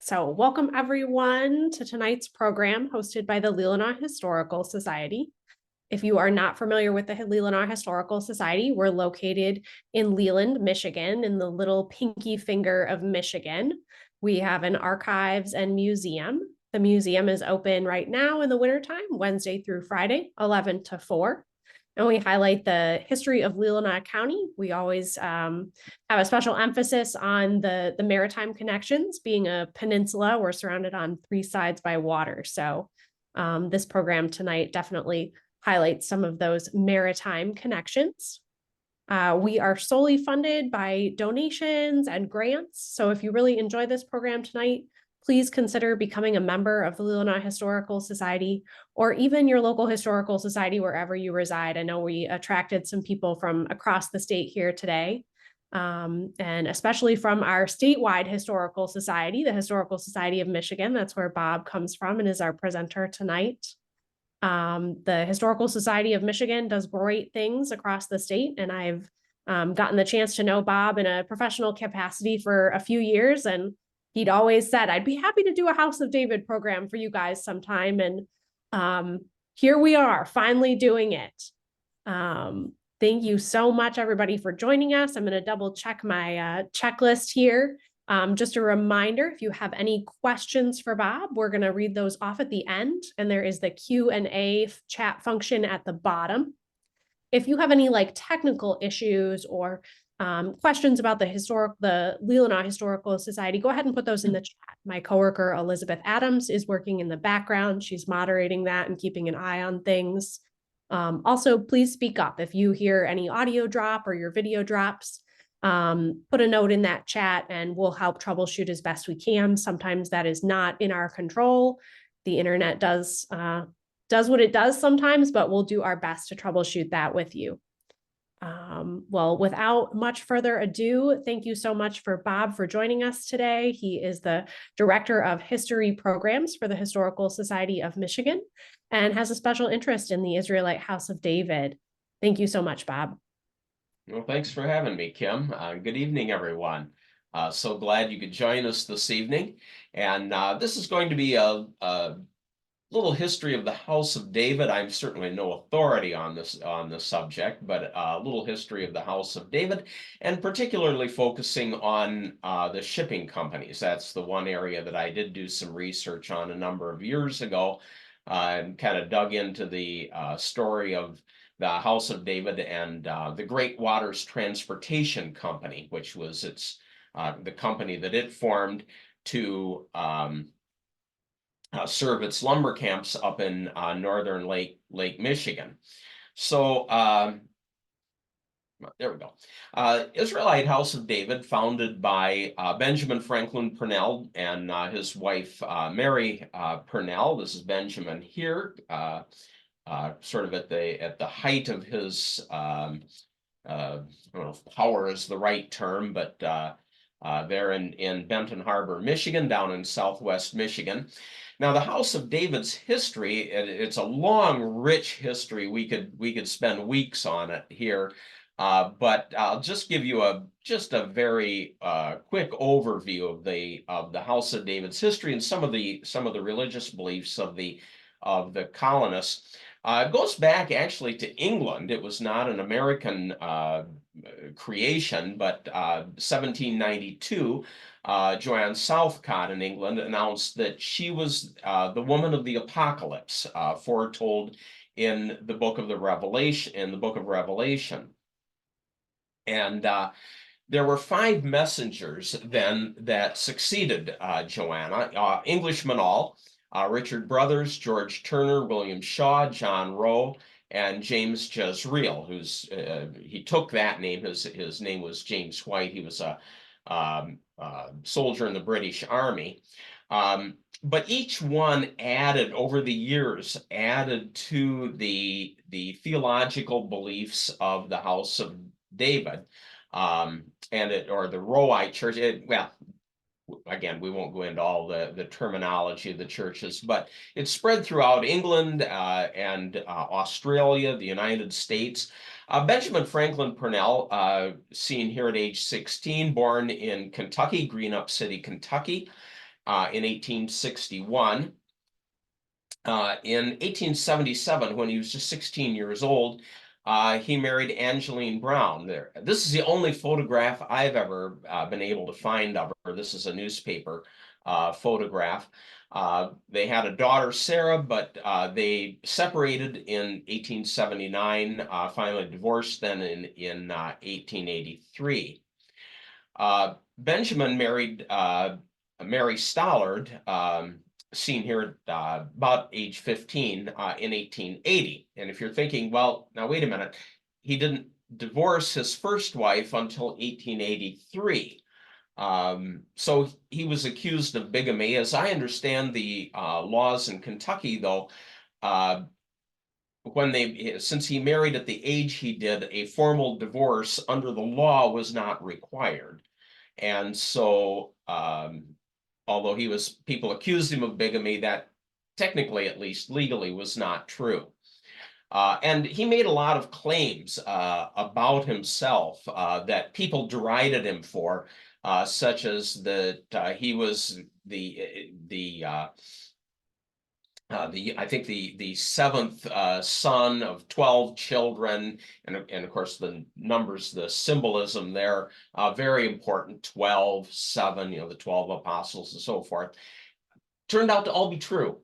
So welcome everyone to tonight's program hosted by the Leelanau Historical Society. If you are not familiar with the Leelanau Historical Society, we're located in Leland, Michigan, in the little pinky finger of Michigan. We have an archives and museum. The museum is open right now in the wintertime, Wednesday through Friday, 11 to 4. And we highlight the history of Leelanau County. We always have a special emphasis on the maritime connections. Being a peninsula, we're surrounded on 3 sides by water. So this program tonight definitely highlights some of those maritime connections. We are solely funded by donations and grants. So if you really enjoy this program tonight, please consider becoming a member of the Leelanau Historical Society or even your local historical society wherever you reside. I know we attracted some people from across the state here today, and especially from our statewide historical society, the Historical Society of Michigan. That's where Bob comes from and is our presenter tonight. The Historical Society of Michigan does great things across the state, and I've gotten the chance to know Bob in a professional capacity for a few years, and he'd always said, I'd be happy to do a House of David program for you guys sometime, and here we are, finally doing it. Thank you so much, everybody, for joining us. I'm going to double check my checklist here. Just a reminder, if you have any questions for Bob, we're going to read those off at the end, and there is the Q&A chat function at the bottom. If you have any technical issues or questions about the Leelanau Historical Society, go ahead and put those in the chat. My coworker, Elizabeth Adams, is working in the background. She's moderating that and keeping an eye on things. Also, please speak up if you hear any audio drop or your video drops. Put a note in that chat and we'll help troubleshoot as best we can. Sometimes that is not in our control. The internet does what it does sometimes, but we'll do our best to troubleshoot that with you. Well, without much further ado, thank you so much for Bob for joining us today. He is the Director of History Programs for the Historical Society of Michigan and has a special interest in the Israelite House of David. Thank you so much, Bob. Well, thanks for having me, Kim. Good evening, everyone. So glad you could join us this evening. And this is going to be a little history of the House of David. I'm certainly no authority on this subject, but a little history of the House of David, and particularly focusing on the shipping companies. That's the one area that I did do some research on a number of years ago, and kind of dug into the story of the House of David and the Great Waters Transportation Company, which was the company that it formed to serve its lumber camps up in northern Lake Michigan. So there we go. Israelite House of David, founded by Benjamin Franklin Purnell and his wife Mary Purnell. This is Benjamin here, sort of at the height of his I don't know if power is the right term, but they're in Benton Harbor, Michigan, down in southwest Michigan. Now, the House of David's history, it's a long, rich history. We could spend weeks on it here, but I'll just give you a very quick overview of the House of David's history and some of the religious beliefs of the colonists. It goes back actually to England. It was not an American creation, but 1792, Joanne Southcott in England announced that she was the woman of the apocalypse, foretold in the book of Revelation. And there were 5 messengers then that succeeded Joanna, Englishmen all. Richard Brothers, George Turner, William Shaw, John Rowe, and James Jezreel, he took that name. His name was James White. He was a soldier in the British Army. But each one over the years to the theological beliefs of the House of David, or the Roweite Church. Again, we won't go into all the terminology of the churches, but it's spread throughout England and Australia, the United States. Benjamin Franklin Purnell, seen here at age 16, born in Kentucky, Greenup City, Kentucky. in 1861. In 1877, when he was just 16 years old, he married Angeline Brown. This is the only photograph I've ever been able to find of her. This is a newspaper photograph. They had a daughter, Sarah, but they separated in 1879, finally divorced then in 1883. Benjamin married Mary Stollard, seen here at about age 15 in 1880. And if you're thinking, well, now wait a minute, he didn't divorce his first wife until 1883. So he was accused of bigamy. As I understand the laws in Kentucky, though, since he married at the age he did, a formal divorce under the law was not required. And so although people accused him of bigamy, that technically, at least legally, was not true. And he made a lot of claims about himself that people derided him for, such as that he was I think the seventh son of 12 children, and of course the numbers, the symbolism there, very important, 12, 7, the 12 apostles and so forth, turned out to all be true.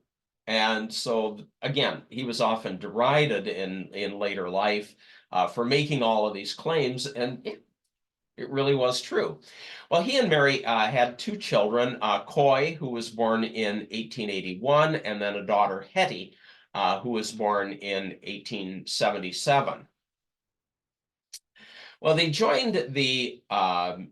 And so again, he was often derided in later life for making all of these claims, and it really was true. Well, he and Mary had two children, Coy, who was born in 1881, and then a daughter, Hetty, who was born in 1877. Well, they joined an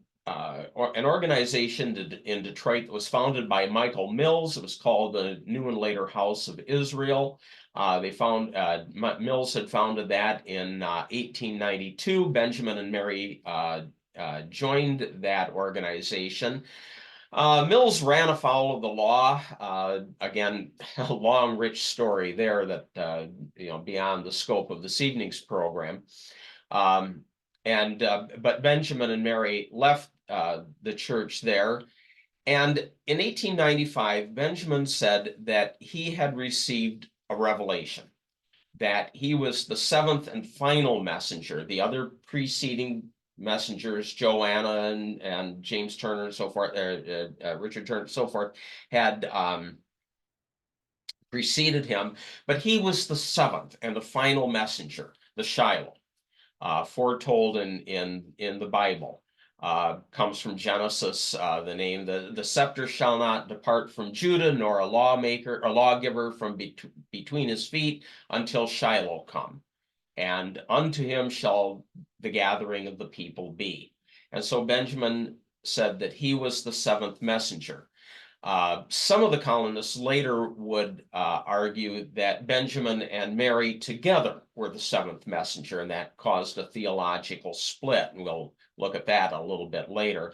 organization in Detroit that was founded by Michael Mills. It was called the New and Later House of Israel. Mills had founded that in 1892. Benjamin and Mary joined that organization. Mills ran afoul of the law. Again, a long, rich story there that, beyond the scope of this evening's program. But Benjamin and Mary left the church there. And in 1895, Benjamin said that he had received a revelation, that he was the seventh and final messenger. The other preceding messengers, Joanna and James Turner and so forth, Richard Turner and so forth, had preceded him, but he was the seventh and the final messenger, the Shiloh, foretold in the Bible. Comes from Genesis, the name, the scepter shall not depart from Judah, nor a lawgiver from between his feet until Shiloh come. And unto him shall the gathering of the people be. And so Benjamin said that he was the seventh messenger. Some of the colonists later would argue that Benjamin and Mary together were the seventh messenger, and that caused a theological split. And we'll look at that a little bit later.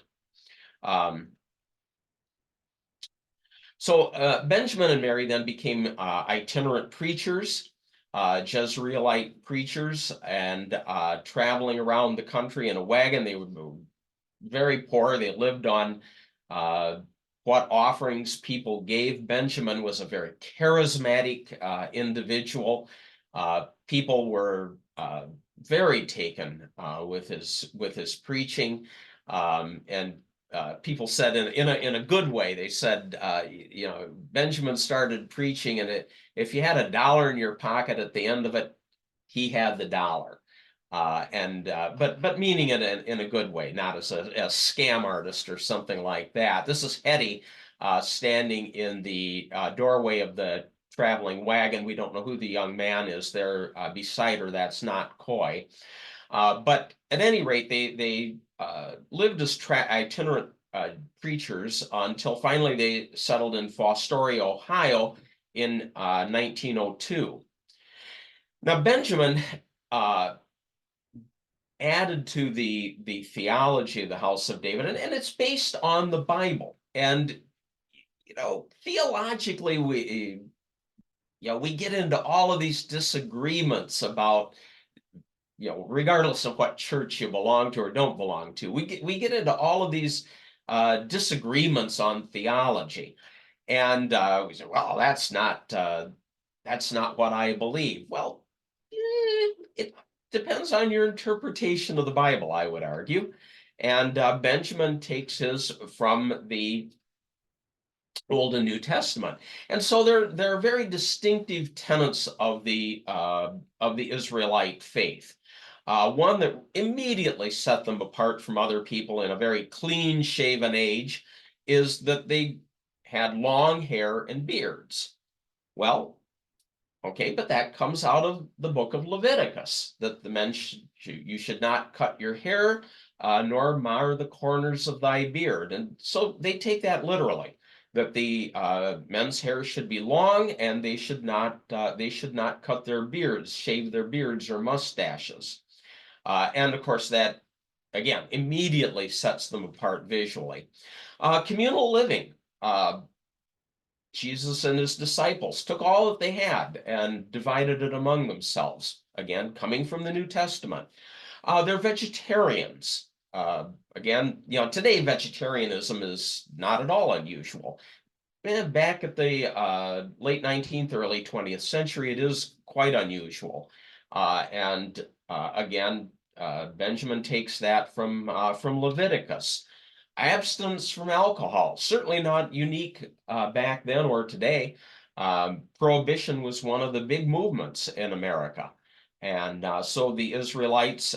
So Benjamin and Mary then became itinerant preachers, Jezreelite preachers, and traveling around the country in a wagon. They were very poor. They lived on what offerings people gave. Benjamin was a very charismatic individual. People were very taken with his preaching, and people said in a good way. They said, Benjamin started preaching, and if you had $1 in your pocket at the end of it, he had the dollar. But meaning it in a good way, not as a scam artist or something like that. This is Hetty standing in the doorway of the traveling wagon. We don't know who the young man is there beside her. That's not Coy. But at any rate, they lived as itinerant preachers until finally they settled in Fostoria, Ohio in 1902. Now, Benjamin added to the theology of the House of David, and it's based on the Bible. And, theologically, we get into all of these disagreements about, regardless of what church you belong to or don't belong to, we get into all of these disagreements on theology. And we said, well, that's not what I believe. Well, it depends on your interpretation of the Bible, I would argue. And Benjamin takes his from the Old and New Testament, and so there are very distinctive tenets of the Israelite faith. One that immediately set them apart from other people in a very clean-shaven age is that they had long hair and beards. Well, okay, but that comes out of the book of Leviticus, that the men you should not cut your hair, nor mar the corners of thy beard. And so they take that literally, that the men's hair should be long, and they should not cut their beards, shave their beards or mustaches. And of course, that again immediately sets them apart visually. Communal living. Jesus and his disciples took all that they had and divided it among themselves. Again, coming from the New Testament. They're vegetarians. Again, today vegetarianism is not at all unusual. Back at the late 19th, early 20th century, it is quite unusual. And again, Benjamin takes that from Leviticus. Abstinence from alcohol, certainly not unique back then or today. Prohibition was one of the big movements in America. And so the Israelites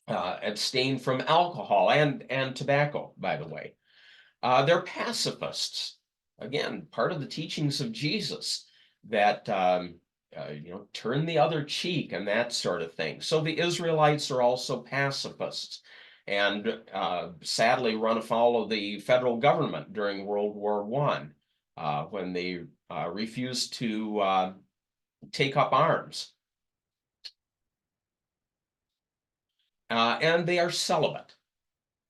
abstained from alcohol and tobacco, by the way. They're pacifists. Again, part of the teachings of Jesus that turn the other cheek and that sort of thing. So the Israelites are also pacifists, and sadly run afoul of the federal government during World War I, when they refused to take up arms. And they are celibate.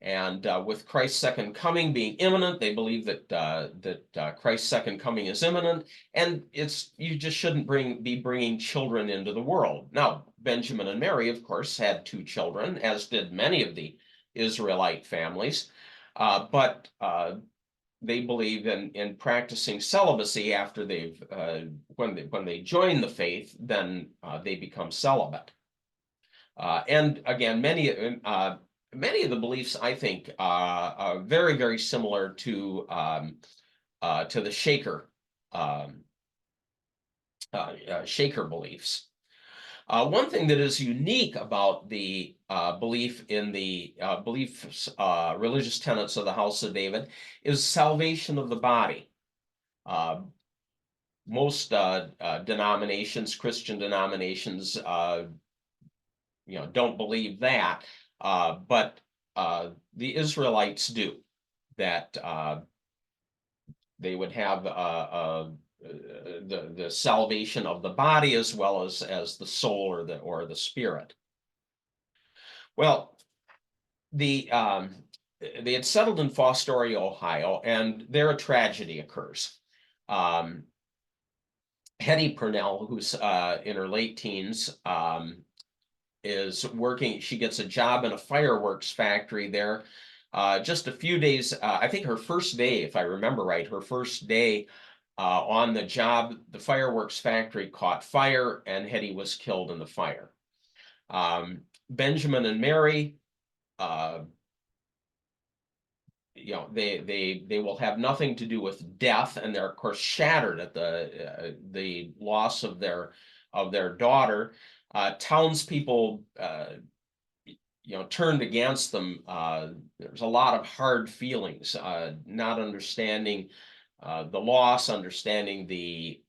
And with Christ's second coming being imminent, they believe that Christ's second coming is imminent, and you just shouldn't be bringing children into the world. Now, Benjamin and Mary, of course, had 2 children, as did many of the Israelite families, but they believe in practicing celibacy after when they join the faith, then they become celibate. And again, many of the beliefs, I think, are very, very similar to the Shaker beliefs. One thing that is unique about the belief in the religious tenets of the House of David is salvation of the body. Most denominations, Christian denominations, don't believe that, but the Israelites do. That they would have the salvation of the body as well as the soul or the spirit. Well, they had settled in Fostoria, Ohio, and there a tragedy occurs. Hetty Purnell, who's in her late teens, is working. She gets a job in a fireworks factory there. Just a few days, I think her first day, if I remember right, her first day on the job, the fireworks factory caught fire and Hetty was killed in the fire. Benjamin and Mary, they will have nothing to do with death, and they're of course shattered at the loss of their daughter. Townspeople turned against them. There's a lot of hard feelings, not understanding the loss, understanding the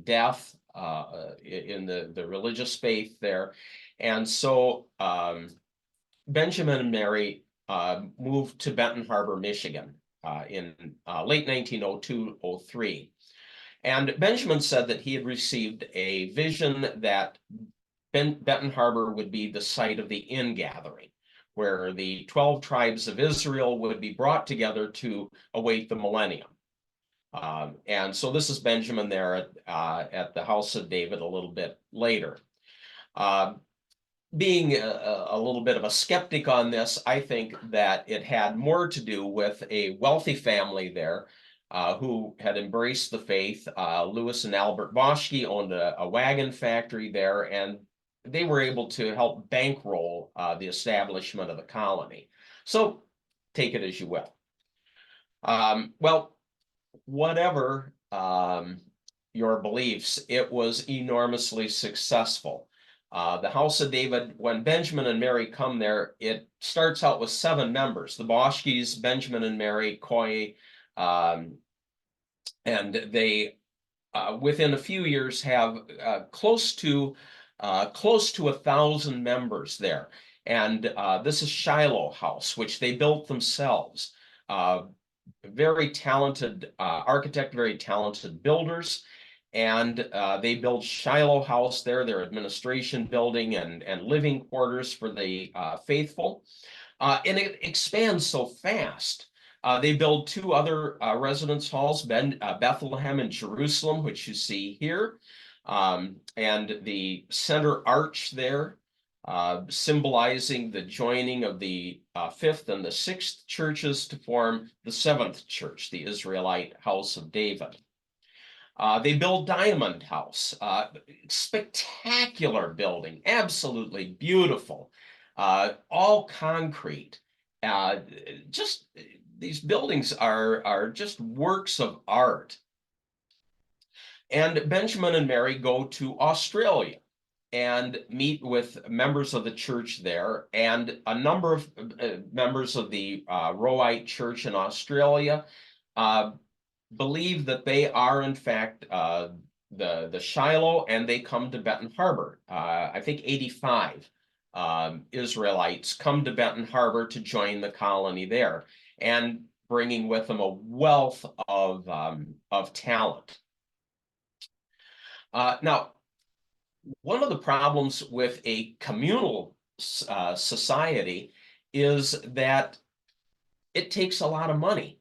death in the religious faith there. And so Benjamin and Mary moved to Benton Harbor, Michigan in late 1902-03. And Benjamin said that he had received a vision that Benton Harbor would be the site of the ingathering, where the 12 tribes of Israel would be brought together to await the millennium. And so this is Benjamin there at the House of David a little bit later. being a little bit of a skeptic on this, I think that it had more to do with a wealthy family there who had embraced the faith. Louis and Albert Boschke owned a wagon factory there, and they were able to help bankroll the establishment of the colony. So take it as you will. Well, whatever your beliefs, it was enormously successful. The House of David, when Benjamin and Mary come there, it starts out with 7 members: the Boschkes, Benjamin and Mary, Coy, and they, within a few years, have close to 1,000 members there. And this is Shiloh House, which they built themselves. Very talented architect, very talented builders. And they build Shiloh House there, their administration building and living quarters for the faithful. And it expands so fast. They build 2 other residence halls, Bethlehem and Jerusalem, which you see here. And the center arch there, symbolizing the joining of the 5th and the 6th churches to form the 7th church, the Israelite House of David. They build Diamond House, spectacular building, absolutely beautiful, all concrete. Just these buildings are just works of art. And Benjamin and Mary go to Australia and meet with members of the church there, and a number of members of the Rohite church in Australia believe that they are in fact the Shiloh, and they come to Benton Harbor. I think 85 Israelites come to Benton Harbor to join the colony there, and bringing with them a wealth of talent. Now, one of the problems with a communal society is that it takes a lot of money.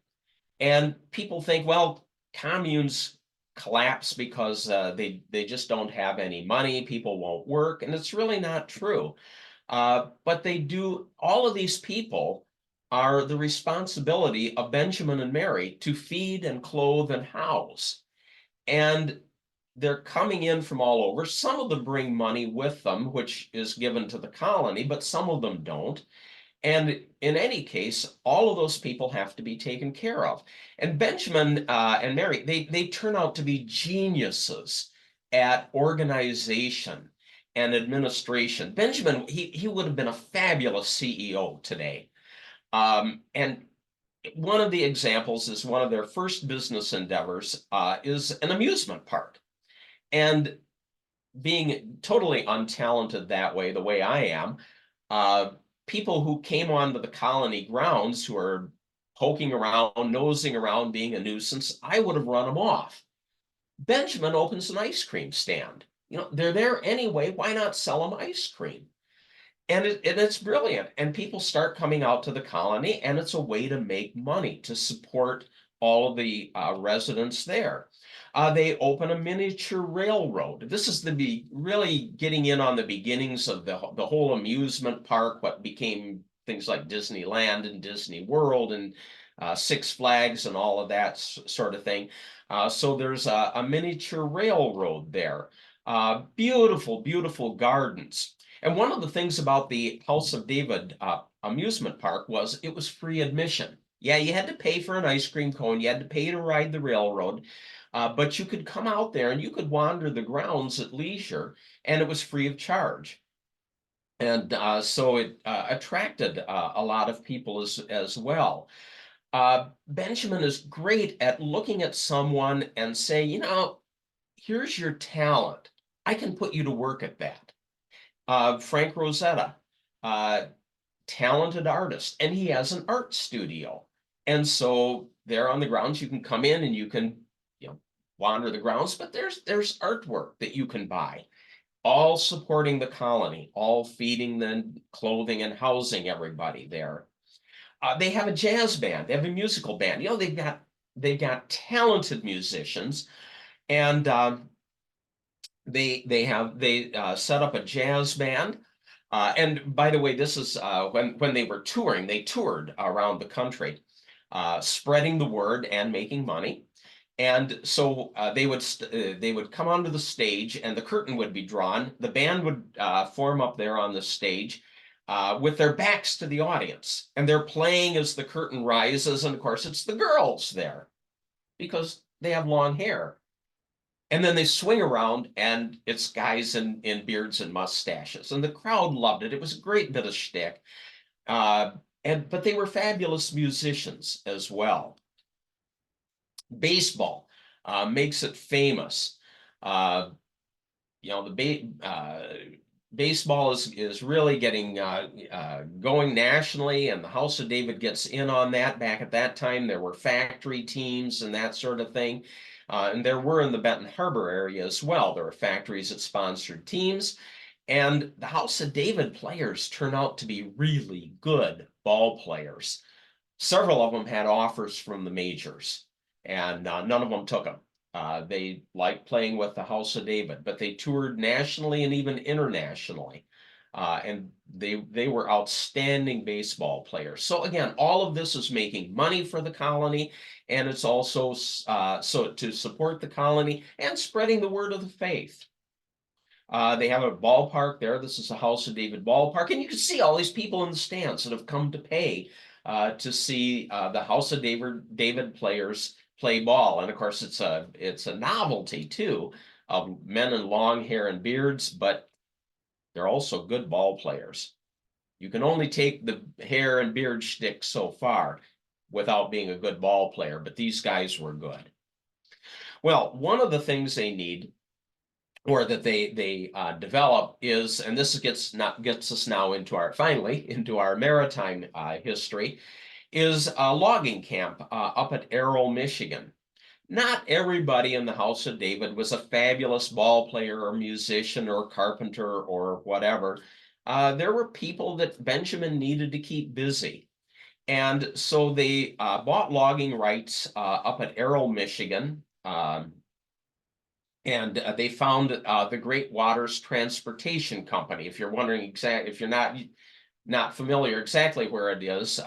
And people think, well, communes collapse because they just don't have any money, people won't work, and it's really not true. But they do, all of these people are the responsibility of Benjamin and Mary to feed and clothe and house. And they're coming in from all over. Some of them bring money with them, which is given to the colony, but some of them don't. And in any case, all of those people have to be taken care of. And Benjamin and Mary, they turn out to be geniuses at organization and administration. Benjamin, he would have been a fabulous CEO today. And one of the examples is one of their first business endeavors is an amusement park. And being totally untalented that way, the way I am, people who came onto the colony grounds who are poking around, nosing around, being a nuisance, I would have run them off. Benjamin opens an ice cream stand. You know, they're there anyway. Why not sell them ice cream? And it's brilliant. And people start coming out to the colony, and it's a way to make money to support all of the residents there. They open a miniature railroad. This is really getting in on the beginnings of the whole amusement park, what became things like Disneyland and Disney World and Six Flags and all of that sort of thing. So there's a miniature railroad there. Beautiful, beautiful gardens. And one of the things about the House of David amusement park was it was free admission. Yeah, you had to pay for an ice cream cone. You had to pay to ride the railroad. But you could come out there and you could wander the grounds at leisure, and it was free of charge. And so it attracted a lot of people as well. Benjamin is great at looking at someone and say, you know, here's your talent. I can put you to work at that. Frank Rosetta, talented artist, and he has an art studio. And so there on the grounds, you can come in and you can, you know, wander the grounds, but there's artwork that you can buy, all supporting the colony, all feeding the clothing and housing everybody there. They have a jazz band, they have a musical band. You know, they've got talented musicians, and they set up a jazz band. And by the way, this is when they were touring, they toured around the country, spreading the word and making money. And so they would come onto the stage, and the curtain would be drawn. The band would form up there on the stage with their backs to the audience, and they're playing as the curtain rises. And of course, it's the girls there because they have long hair. And then they swing around, and it's guys in beards and mustaches, and the crowd loved it. It was a great bit of shtick, uh, but they were fabulous musicians as well. Baseball makes it famous. Uh, baseball is really getting going nationally, and the House of David gets in on that. Back at that time, there were factory teams and that sort of thing. And there were in the Benton Harbor area as well. There were factories that sponsored teams. And the House of David players turn out to be really good ball players. Several of them had offers from the majors, and none of them took them. They liked playing with the House of David, but they toured nationally and even internationally. And they were outstanding baseball players. So again, all of this is making money for the colony, and it's also so to support the colony and spreading the word of the faith. They have a ballpark there. This is the House of David ballpark, and you can see all these people in the stands that have come to pay to see the House of David players play ball. And of course, it's a novelty too of men in long hair and beards, but they're also good ball players. You can only take the hair and beard shtick so far without being a good ball player, but these guys were good. Well, one of the things they need, or that they develop, is, and this gets us now into our maritime history, is a logging camp up at Aral, Michigan. Not everybody in the House of David was a fabulous ball player or musician or carpenter or whatever. There were people that Benjamin needed to keep busy. And so they bought logging rights up at Aral, Michigan. And they found the Great Waters Transportation Company. If you're wondering if you're not familiar exactly where it is,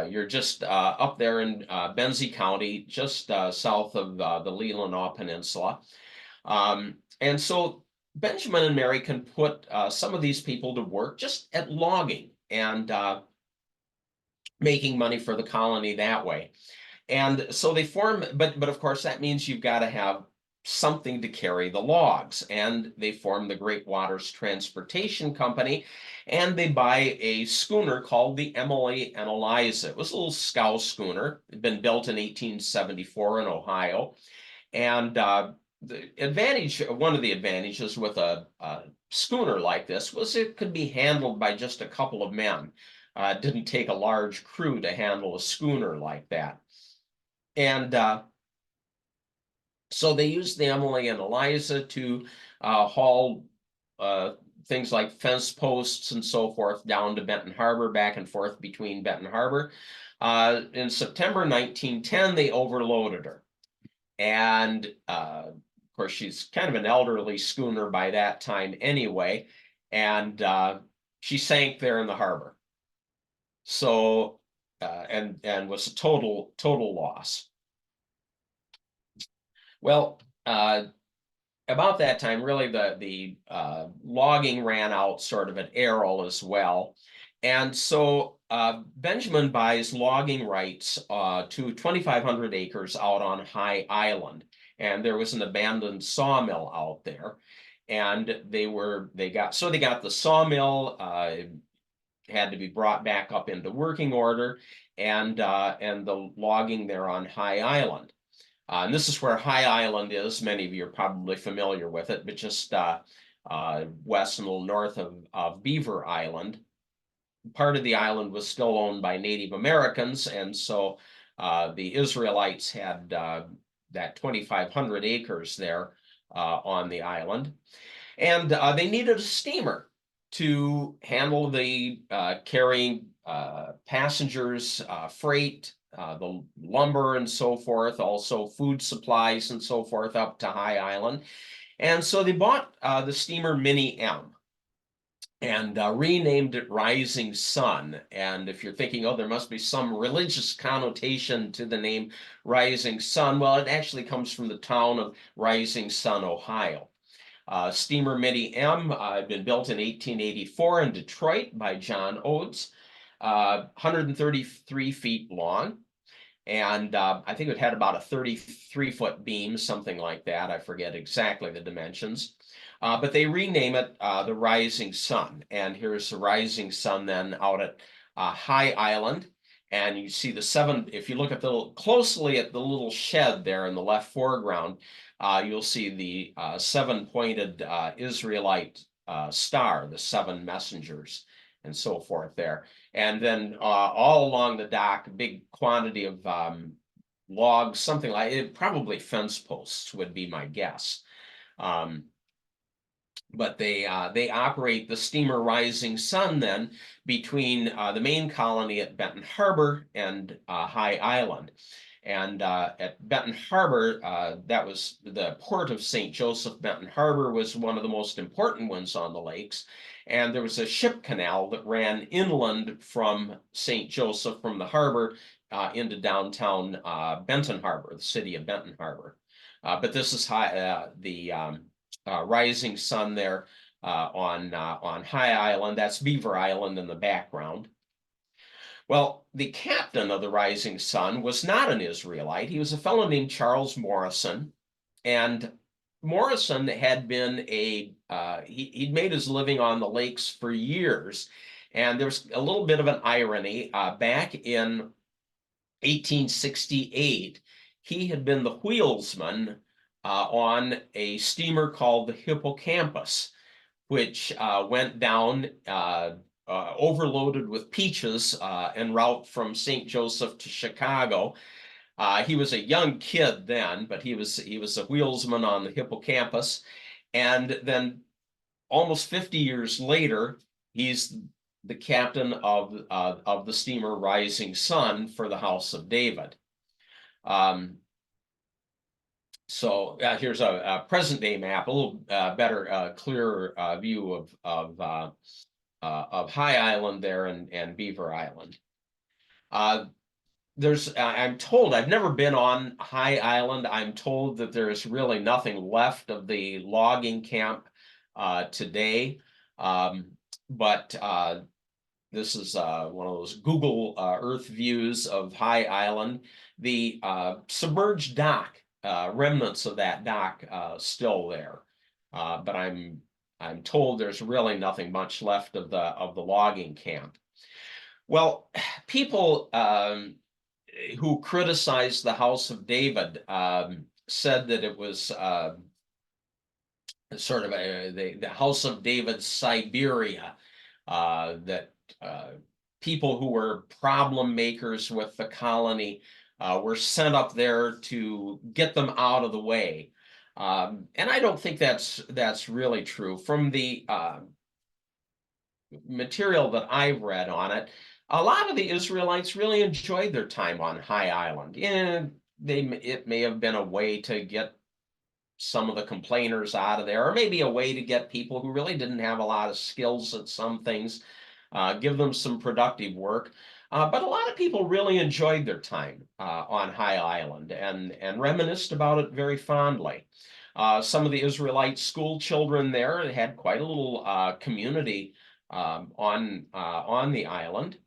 you're just up there in Benzie County, just south of the Leelanau Peninsula. And so Benjamin and Mary can put some of these people to work just at logging and making money for the colony that way. And so they form, but of course that means you've got to have something to carry the logs. And they form the Great Waters Transportation Company, and they buy a schooner called the Emily and Eliza. It was a little scow schooner. It had been built in 1874 in Ohio. And one of the advantages with a schooner like this was it could be handled by just a couple of men. It didn't take a large crew to handle a schooner like that. And so they used the Emily and Eliza to haul things like fence posts and so forth down to Benton Harbor, back and forth between Benton Harbor. In September 1910, they overloaded her. And of course, she's kind of an elderly schooner by that time anyway. And she sank there in the harbor. So, and was a total loss. Well, about that time, really the logging ran out sort of at Aral as well. And so Benjamin buys logging rights to 2,500 acres out on High Island. And there was an abandoned sawmill out there. And they got the sawmill, had to be brought back up into working order, and the logging there on High Island. And this is where High Island is. Many of you are probably familiar with it, but just west and a little north of Beaver Island. Part of the island was still owned by Native Americans, and so the Israelites had that 2,500 acres there on the island. And they needed a steamer to handle the carrying passengers, freight, the lumber and so forth, also food supplies and so forth up to High Island. And so they bought the steamer Minnie M. and renamed it Rising Sun. And if you're thinking, oh, there must be some religious connotation to the name Rising Sun, well, it actually comes from the town of Rising Sun, Ohio. Steamer Minnie M had been built in 1884 in Detroit by John Oates, 133 feet long. And I think it had about a 33-foot beam, something like that. I forget exactly the dimensions. But they rename it the Rising Sun. And here's the Rising Sun then out at High Island. And you see the seven, if you look at closely at the little shed there in the left foreground, you'll see the seven-pointed Israelite star, the seven messengers, and so forth there. And then all along the dock, a big quantity of logs, something like it, probably fence posts would be my guess. But they operate the steamer Rising Sun then between the main colony at Benton Harbor and High Island. And at Benton Harbor, that was the port of St. Joseph. Benton Harbor was one of the most important ones on the lakes. And there was a ship canal that ran inland from St. Joseph, from the harbor, into downtown Benton Harbor, the city of Benton Harbor. But this is the Rising Sun there on High Island. That's Beaver Island in the background. Well, the captain of the Rising Sun was not an Israelite. He was a fellow named Charles Morrison. And Morrison had been he'd made his living on the lakes for years. And there's a little bit of an irony. Back in 1868, he had been the wheelsman on a steamer called the Hippocampus, which went down overloaded with peaches en route from St. Joseph to Chicago. He was a young kid then, but he was a wheelsman on the Hippocampus. And then almost 50 years later, he's the captain of the steamer Rising Sun for the House of David. So here's a present day map, a little better, clearer view of High Island there and Beaver Island. I'm told, I've never been on High Island. I'm told that there's really nothing left of the logging camp today. But this is one of those Google Earth views of High Island. The submerged dock, remnants of that dock still there. But I'm told there's really nothing much left of the logging camp. Well, people who criticized the House of David said that it was sort of the House of David Siberia, that people who were problem makers with the colony were sent up there to get them out of the way. And I don't think that's really true. From the material that I've read on it, a lot of the Israelites really enjoyed their time on High Island. And it may have been a way to get some of the complainers out of there, or maybe a way to get people who really didn't have a lot of skills at some things, give them some productive work. But a lot of people really enjoyed their time on High Island and reminisced about it very fondly. Some of the Israelite school children there had quite a little community on the island.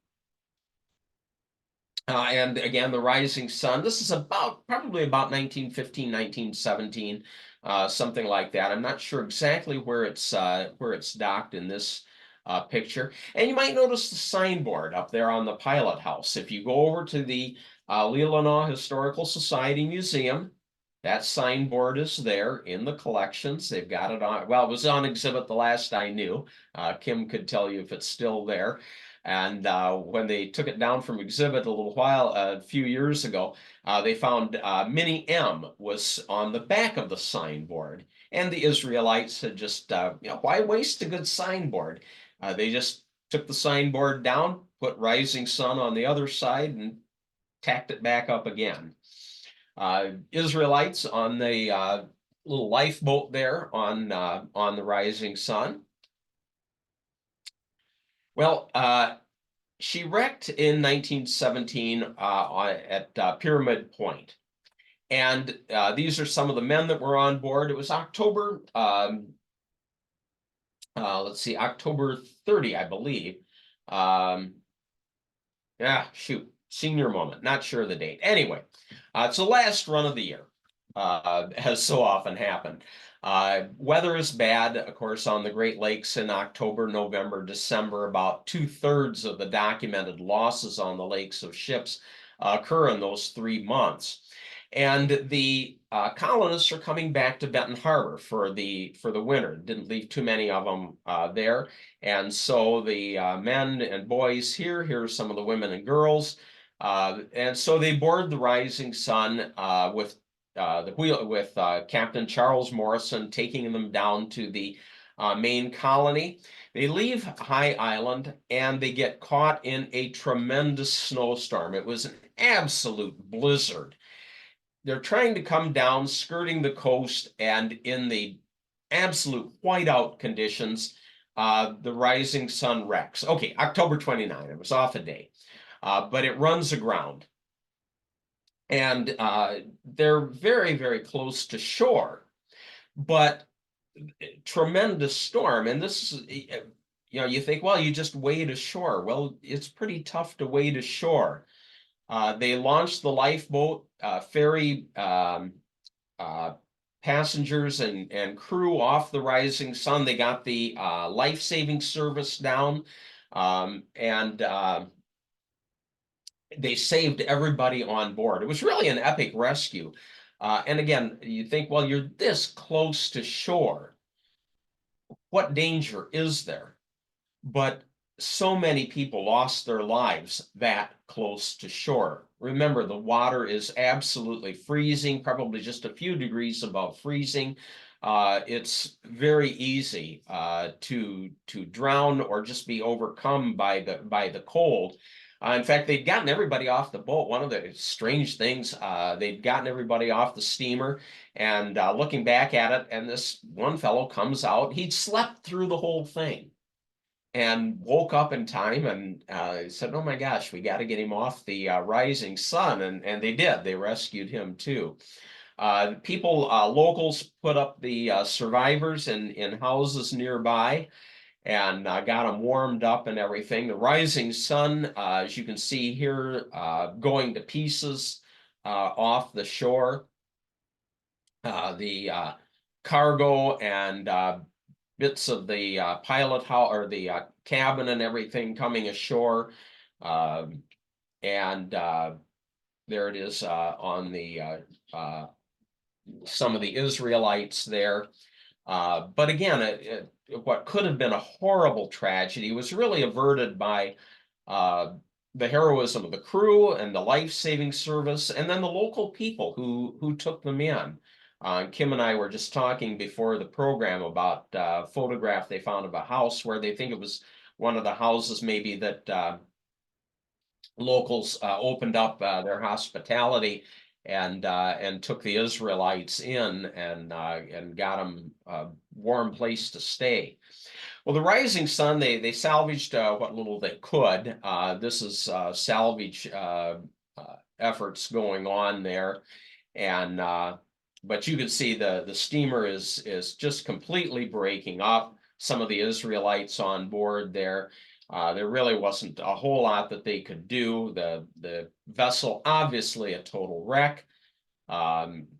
And again, the Rising Sun, this is probably about 1915, 1917, something like that. I'm not sure exactly where it's docked in this picture. And you might notice the signboard up there on the pilot house. If you go over to the Leelanau Historical Society Museum, that signboard is there in the collections. They've got it on, well, it was on exhibit the last I knew. Kim could tell you if it's still there. And when they took it down from exhibit a few years ago, they found Minnie M was on the back of the signboard. And the Israelites had just, why waste a good signboard? They just took the signboard down, put Rising Sun on the other side, and tacked it back up again. Israelites on the little lifeboat there on the Rising Sun. Well, she wrecked in 1917 at Pyramid Point. And these are some of the men that were on board. It was October, let's see, October 30, I believe. Yeah, shoot, senior moment, not sure of the date. Anyway, it's the last run of the year, as so often happened. Weather is bad, of course, on the Great Lakes in October, November, December. About 2/3 of the documented losses on the lakes of ships occur in those 3 months. And the colonists are coming back to Benton Harbor for the winter. Didn't leave too many of them there. And so the men and boys here are some of the women and girls. And so they board the Rising Sun with Captain Charles Morrison taking them down to the main colony. They leave High Island and they get caught in a tremendous snowstorm. It was an absolute blizzard. They're trying to come down, skirting the coast, and in the absolute whiteout conditions, the Rising Sun wrecks. Okay, October 29, it was off a day, but it runs aground. And they're very, very close to shore, but tremendous storm. And this is, you think, well, you just wade ashore. Well, it's pretty tough to wade ashore. They launched the lifeboat, ferry passengers and crew off the Rising Sun. They got the life-saving service down, and they saved everybody on board. It was really an epic rescue. And again, you think, well, you're this close to shore. What danger is there? But so many people lost their lives that close to shore. Remember, the water is absolutely freezing, probably just a few degrees above freezing. It's very easy to drown or just be overcome by the cold. In fact, they'd gotten everybody off the boat. One of the strange things, they'd gotten everybody off the steamer, and looking back at it, and this one fellow comes out. He'd slept through the whole thing and woke up in time and said, "Oh my gosh, we got to get him off the Rising Sun," and they did. They rescued him too. Locals put up the survivors in houses nearby and got them warmed up and everything. The Rising Sun, as you can see here, going to pieces off the shore. The cargo and bits of the pilot house or the cabin and everything coming ashore. And there it is on the some of the Israelites there. But again, what could have been a horrible tragedy was really averted by the heroism of the crew and the life-saving service, and then the local people who took them in. Kim and I were just talking before the program about a photograph they found of a house where they think it was one of the houses maybe that locals opened up their hospitality and took the Israelites in and got them a warm place to stay. Well, the Rising Sun, they salvaged what little they could. This is salvage efforts going on there, and but you can see the steamer is just completely breaking up. Some of the Israelites on board there. There really wasn't a whole lot that they could do. The vessel, obviously a total wreck,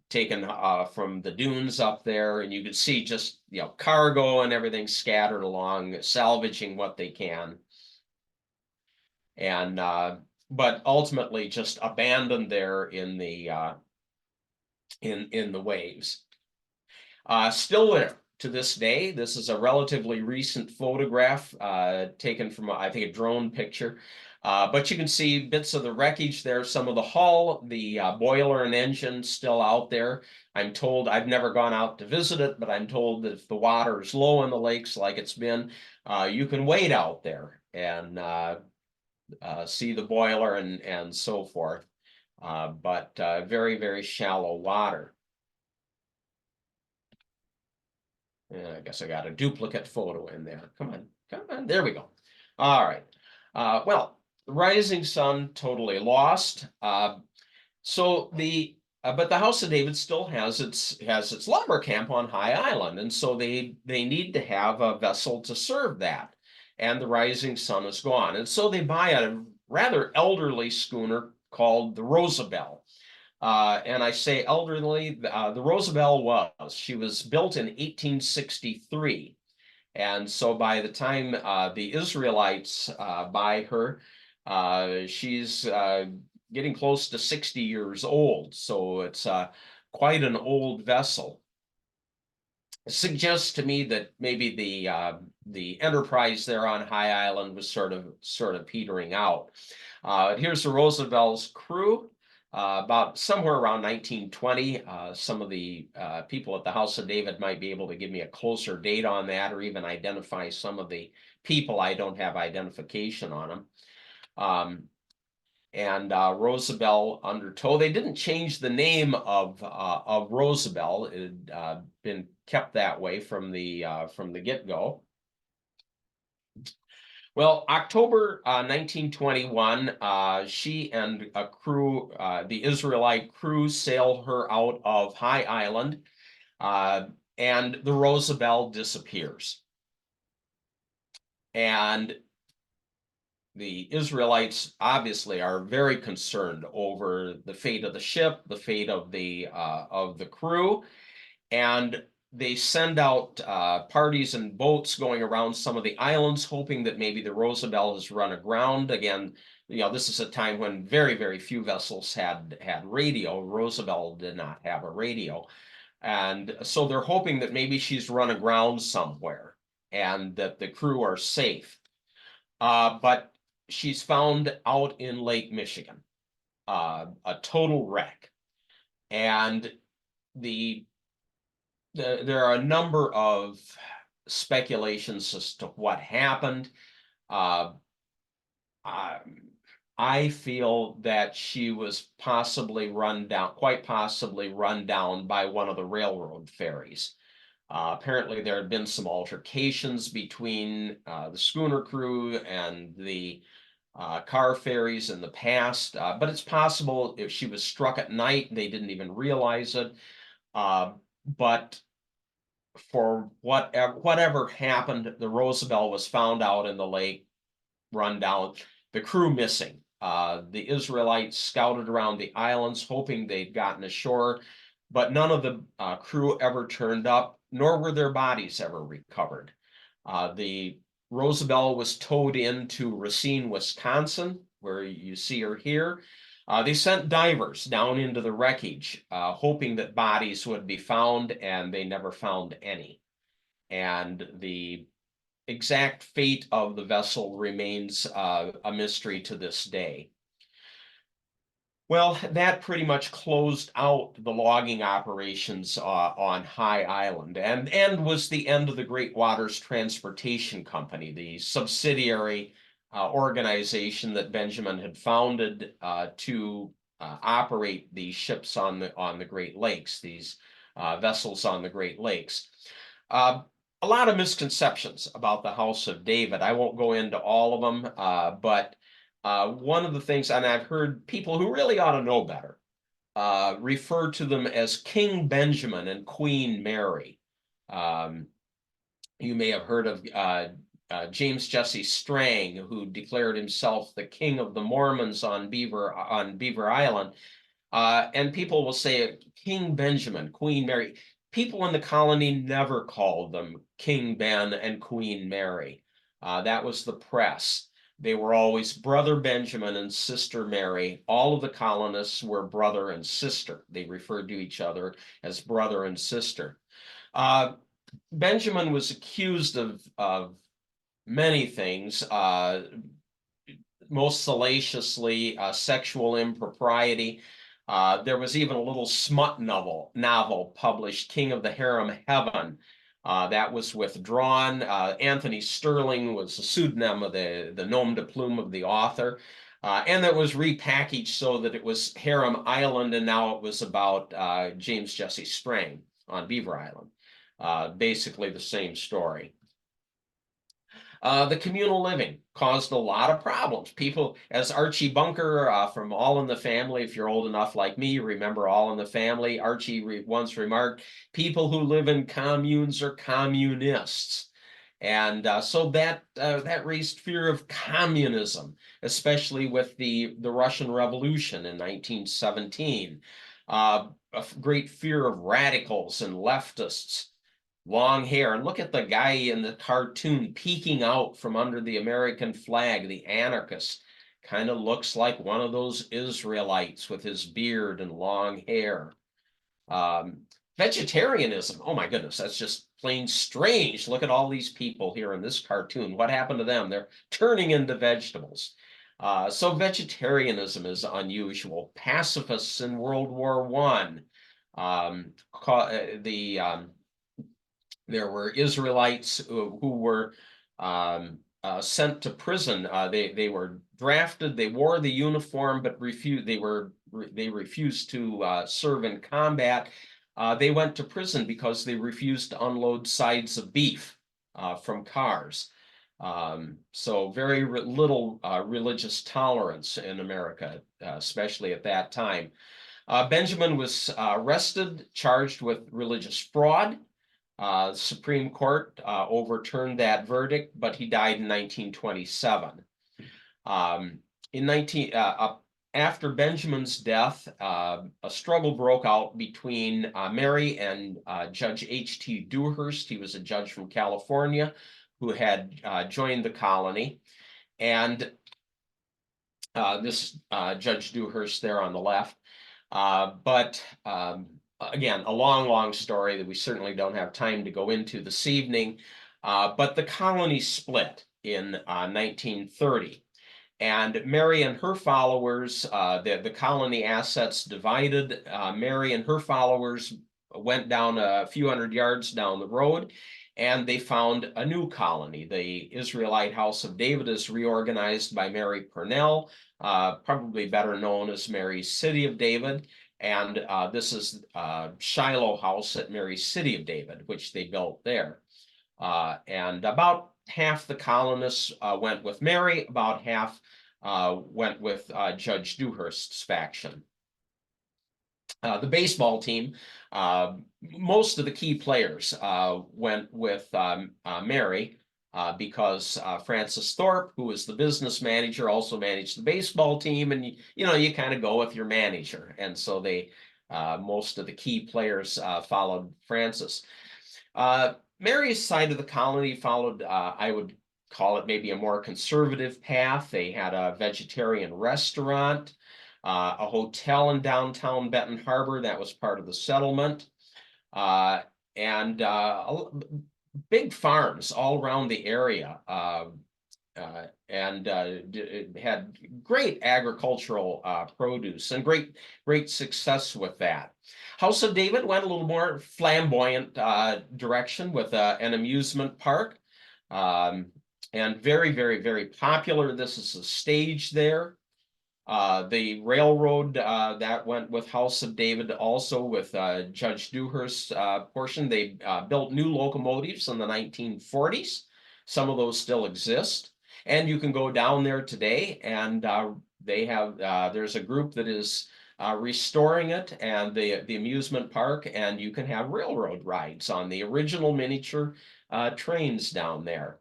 taken from the dunes up there, and you can see just cargo and everything scattered along, salvaging what they can, and but ultimately just abandoned there in the waves. Still there to this day. This is a relatively recent photograph taken from, I think, a drone picture. But you can see bits of the wreckage there, some of the hull, the boiler and engine still out there. I'm told, I've never gone out to visit it, but I'm told that if the water is low in the lakes like it's been, you can wade out there and see the boiler and so forth. But very, very shallow water. And I guess I got a duplicate photo in there. Come on, there we go. All right. Well, the Rising Sun totally lost. So but the House of David still has its lumber camp on High Island, and so they need to have a vessel to serve that. And the Rising Sun is gone, and so they buy a rather elderly schooner called the Rosabelle. And I say elderly, the Rosabelle she was built in 1863. And so by the time the Israelites buy her, she's getting close to 60 years old. So it's quite an old vessel. It suggests to me that maybe the enterprise there on High Island was sort of petering out. Here's the Roosevelt's crew. About somewhere around 1920, some of the people at the House of David might be able to give me a closer date on that, or even identify some of the people. I don't have identification on them. And Rosabelle under tow. They didn't change the name of Rosabelle. It had been kept that way from the get-go. Well, October 1921, she and a crew, the Israelite crew, sailed her out of High Island, and the Rosabelle disappears. And the Israelites obviously are very concerned over the fate of the ship, the fate of the crew, and they send out parties and boats going around some of the islands, hoping that maybe the Rosabelle has run aground again. This is a time when very, very few vessels had radio. Rosabelle did not have a radio, and so they're hoping that maybe she's run aground somewhere and that the crew are safe. But she's found out in Lake Michigan, a total wreck. And there are a number of speculations as to what happened. I feel that she was quite possibly run down by one of the railroad ferries. Apparently, there had been some altercations between the schooner crew and the car ferries in the past, but it's possible if she was struck at night, they didn't even realize it. But for whatever happened, the Rosabelle was found out in the lake, run down, the crew missing. The Israelites scouted around the islands, hoping they'd gotten ashore, but none of the crew ever turned up, nor were their bodies ever recovered. The Rosabelle was towed into Racine, Wisconsin, where you see her here. They sent divers down into the wreckage, hoping that bodies would be found, and they never found any. And the exact fate of the vessel remains a mystery to this day. Well, that pretty much closed out the logging operations on High Island, and was the end of the Great Waters Transportation Company, the subsidiary organization that Benjamin had founded to operate these ships on the Great Lakes, these vessels on the Great Lakes. A lot of misconceptions about the House of David. I won't go into all of them, but one of the things, and I've heard people who really ought to know better, refer to them as King Benjamin and Queen Mary. You may have heard of James Jesse Strang, who declared himself the king of the Mormons on Beaver Island. And people will say King Benjamin, Queen Mary. People in the colony never called them King Ben and Queen Mary. That was the press. They were always Brother Benjamin and Sister Mary. All of the colonists were brother and sister. They referred to each other as brother and sister. Benjamin was accused of many things, most salaciously sexual impropriety. There was even a little smut novel published, King of the Harem Heaven. That was withdrawn. Anthony Sterling was the pseudonym of the nom de plume of the author. And that was repackaged so that it was Harem Island, and now it was about James Jesse Strang on Beaver Island. Basically the same story. The communal living caused a lot of problems. People, as Archie Bunker from All in the Family, if you're old enough like me, you remember All in the Family, Archie once remarked, people who live in communes are communists. And so that raised fear of communism, especially with the Russian Revolution in 1917. A great fear of radicals and leftists, long hair. And look at the guy in the cartoon peeking out from under the American flag, the anarchist. Kind of looks like one of those Israelites with his beard and long hair. Um, Vegetarianism, oh my goodness, that's just plain strange. Look at all these people here in this cartoon. What happened to them? They're turning into vegetables. So vegetarianism is unusual. Pacifists in World War I. There were Israelites who were sent to prison. They were drafted. They wore the uniform, but refused. They refused to serve in combat. They went to prison because they refused to unload sides of beef from cars. So very little religious tolerance in America, especially at that time. Benjamin was arrested, charged with religious fraud. The Supreme Court overturned that verdict, but he died in 1927. After Benjamin's death, a struggle broke out between Mary and Judge H.T. Dewhurst. He was a judge from California who had joined the colony. And this Judge Dewhurst there on the left. Again, a long story that we certainly don't have time to go into this evening. But the colony split in 1930. And Mary and her followers, the colony assets divided. Mary and her followers went down a few hundred yards down the road, and they found a new colony. The Israelite House of David is reorganized by Mary Purnell, probably better known as Mary's City of David. And this is Shiloh House at Mary's City of David, which they built there. And about half the colonists went with Mary, about half went with Judge Dewhurst's faction. The baseball team, most of the key players went with Mary because Francis Thorpe, who was the business manager, also managed the baseball team, and you kind of go with your manager, and so they most of the key players followed Francis. Mary's side of the colony followed, I would call it maybe a more conservative path. They had a vegetarian restaurant, a hotel in downtown Benton Harbor that was part of the settlement, and big farms all around the area, and it had great agricultural produce and great success with that. House of David went a little more flamboyant direction with an amusement park, and very popular. This is a stage there. The railroad that went with House of David, also with Judge Dewhurst's portion. They built new locomotives in the 1940s. Some of those still exist. And you can go down there today, and they have there's a group that is restoring it, and the amusement park, and you can have railroad rides on the original miniature trains down there.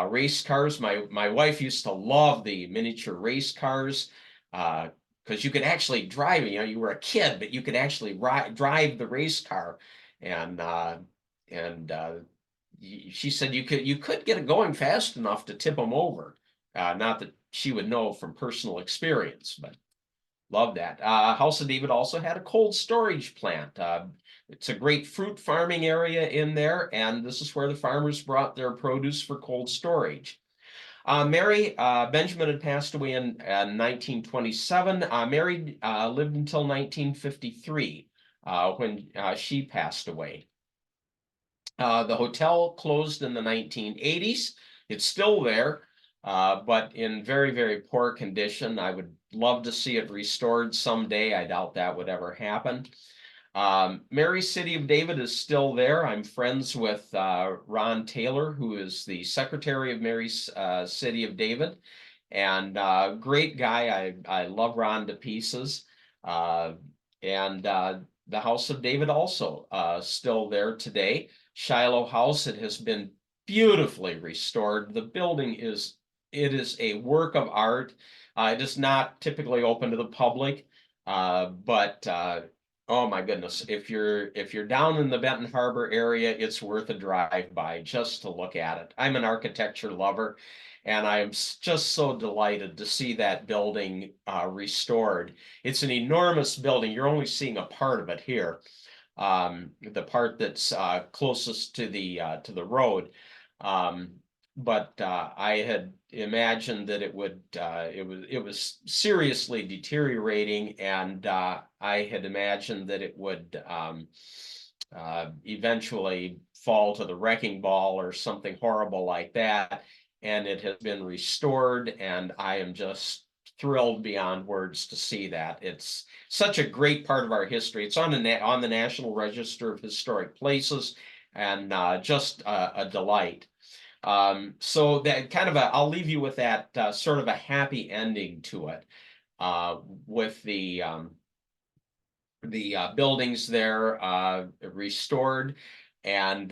Race cars. My wife used to love the miniature race cars because you could actually drive. You were a kid, but you could actually drive the race car, and she said you could get it going fast enough to tip them over. Not that she would know from personal experience, but love that. House of David also had a cold storage plant. It's a great fruit farming area in there, and this is where the farmers brought their produce for cold storage. Mary, Benjamin had passed away in 1927. Mary lived until 1953 when she passed away. The hotel closed in the 1980s. It's still there, but in very poor condition. I would love to see it restored someday. I doubt that would ever happen. Mary City of David is still there. I'm friends with Ron Taylor, who is the secretary of Mary's City of David, and great guy. I love Ron to pieces. And the House of David also still there today. Shiloh House, it has been beautifully restored. The building is a work of art. It is not typically open to the public, but oh my goodness, if you're down in the Benton Harbor area, it's worth a drive by just to look at it. I'm an architecture lover, and I'm just so delighted to see that building restored. It's an enormous building. You're only seeing a part of it here, the part that's closest to the road. But I had imagined that it was seriously deteriorating, and I had imagined that it would eventually fall to the wrecking ball or something horrible like that. And it has been restored, and I am just thrilled beyond words to see that. It's such a great part of our history. It's on the National Register of Historic Places, and just a delight. So that kind of I'll leave you with that sort of a happy ending to it, with the buildings there restored, and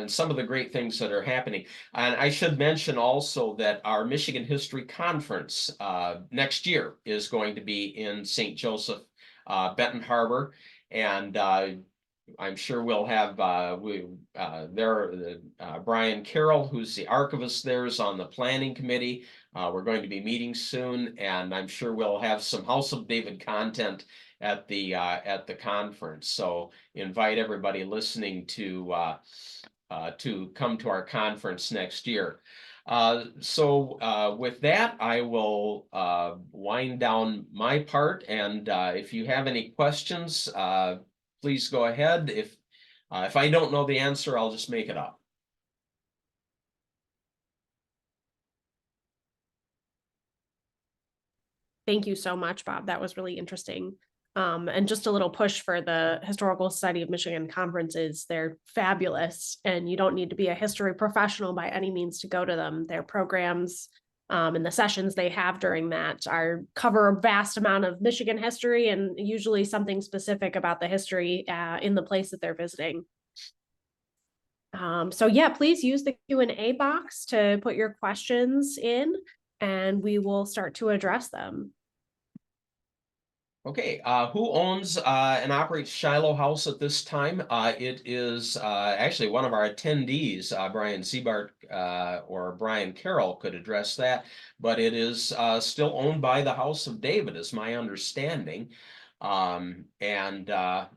some of the great things that are happening. And I should mention also that our Michigan History Conference next year is going to be in St. Joseph, Benton Harbor, and I'm sure we'll have Brian Carroll, who's the archivist there, is on the planning committee. We're going to be meeting soon, and I'm sure we'll have some House of David content at the conference. So invite everybody listening to come to our conference next year. So with that, I will wind down my part, and if you have any questions, please go ahead. If I don't know the answer, I'll just make it up. Thank you so much, Bob. That was really interesting. And just a little push for the Historical Society of Michigan conferences. They're fabulous, and you don't need to be a history professional by any means to go to them. Their programs and the sessions they have during that cover a vast amount of Michigan history, and usually something specific about the history in the place that they're visiting. So yeah, please use the Q&A box to put your questions in, and we will start to address them. Okay, who owns and operates Shiloh House at this time? It is actually one of our attendees, Brian Siebart or Brian Carroll could address that, but it is still owned by the House of David, is my understanding. And I